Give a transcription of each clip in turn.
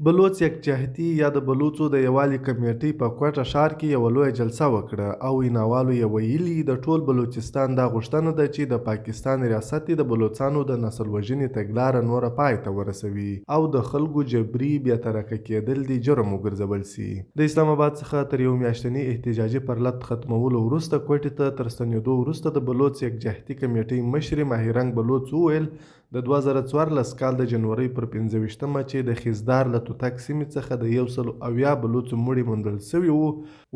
بلوڅ یکجهتي یا د بلوڅو د یووالي کمیټې په کوټه ښار کې یوه لویه جلسه وکړه او ویناوالو یې ویلي د ټول بلوچستان دا غوښتنه ده چې د پاکستان ریاست د بلوڅانو د نسل وژنې تګلاره نوره پای ته ورسوي او د خلکو جبري بېطرفه کېدل د جرم وګرځول سي. د اسلام آباد څخه تر یو میاشتني احتجاجي پرلط ختمولو وروسته کوټې ته تر ستنېدو وروسته د بلوڅ یکجهتي کمیټې مشرې ماهرنګ بلوڅ وویل د 2014 کال د جنورۍ پر 15مه چې د خیزدار له توتک سیمې څخه د 170 بلوڅو مړي موندل سوي وو،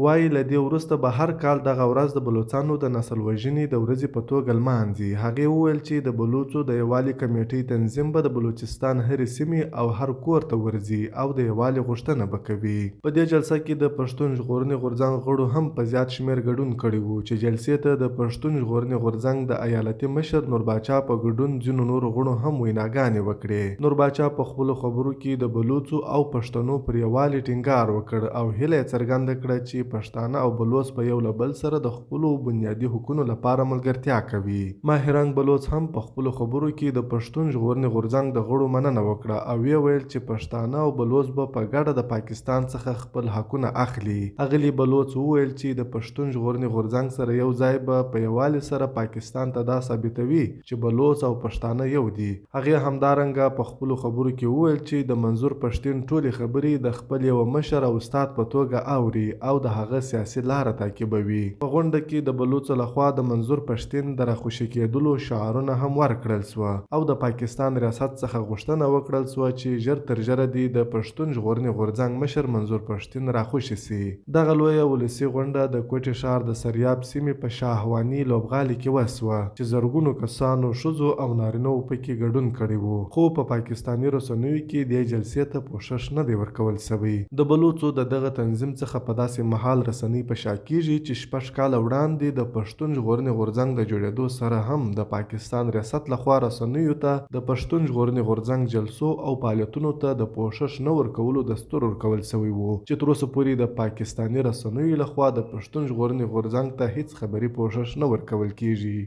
وایي له دې وروسته به هر کال دغه ورځ د بلوڅانو د نسل وژنې د ورځې په توګه لمانځي. هغې وویل چې د بلوڅو د یووالي کمیټې تنظیم به د بلوچستان هرې سیمې او هر کور ته ورځي او د یووالي غوښتنه به کوي. په دې جلسه کې د پښتون ژغورنې غورځنګ غړو هم په زیات شمېر ګډون کړی وو چې جلسې ته د پښتون ژغورنې غورځنګ د ایالتي مشر نور باچا په ګډون ځینو نورو غړو هم ویناګانې وکړې. نور باچا په خپلو خبرو کې د بلوڅو او پښتنو پر یووالي ټینګار وکړ او هیله یې څرګنده کړه چې پښتانه او بلوڅ په یو له بل سره د خپلو بنیادي حقونو لپاره ملګرتیا کوي. ماهرنګ بلوڅ هم په خپلو خبرو کې د پښتون ژغورنې غورځنګ د غړو مننه وکړه او ویې ویل چې پښتانه او بلوڅ به په ګډه د پاکستان څخه خپل حقونه اخلي. اغلې بلوڅ وویل چې د پښتون ژغورنې غورځنګ سره یو ځای به په یووالي سره پاکستان ته دا ثابتوي چې بلوڅ او پښتانه یو دي. هغې همدارنګه په خپلو خبرو کې وویل چې د منظور پښتین ټولې خبرې د خپل یوه مشر او استاد په توګه اوري او د هغه سیاسي لاره تعقیبوي. په غونډه کې د بلوڅو لخوا د منظور پښتین د راخوشي کېدلو شعارونه هم ورکړل سوه او د پاکستان ریاست څخه غوښتنه وکړل سوه چې ژر تر ژره دې د پښتون ژغورنې غورځنګ مشر منظور پښتین راخوشي سي. دغه لویه ولسي غونډه د کوټې ښار د سریاب سیمې په شاهواني لوبغالي کې وسوه چې زرګونو کسانو ښځو او نارینهو پکې ګډون کړی وو، خو په پاکستاني رسنیو کې دې جلسې ته پوښښ نه دی ورکول سوی. د بلوڅو د دغه تنظیم څخه په داسې مهال رسنۍ په شا کیږي چې 6 کاله وړاندې د پښتون ژغورنې غورځنګ د جوړېدو سره هم د پاکستان ریاست لخوا رسنیو ته د پښتون ژغورنې غورځنګ جلسو او فعالیتونو ته د پوښښ نه ورکولو دستور ورکول سوی وو چې تر اوسه پورې د پاکستاني رسنیو لخوا د پښتون ژغورنې غورځنګ ته هیڅ خبري پوښښ نه ورکول کیږي.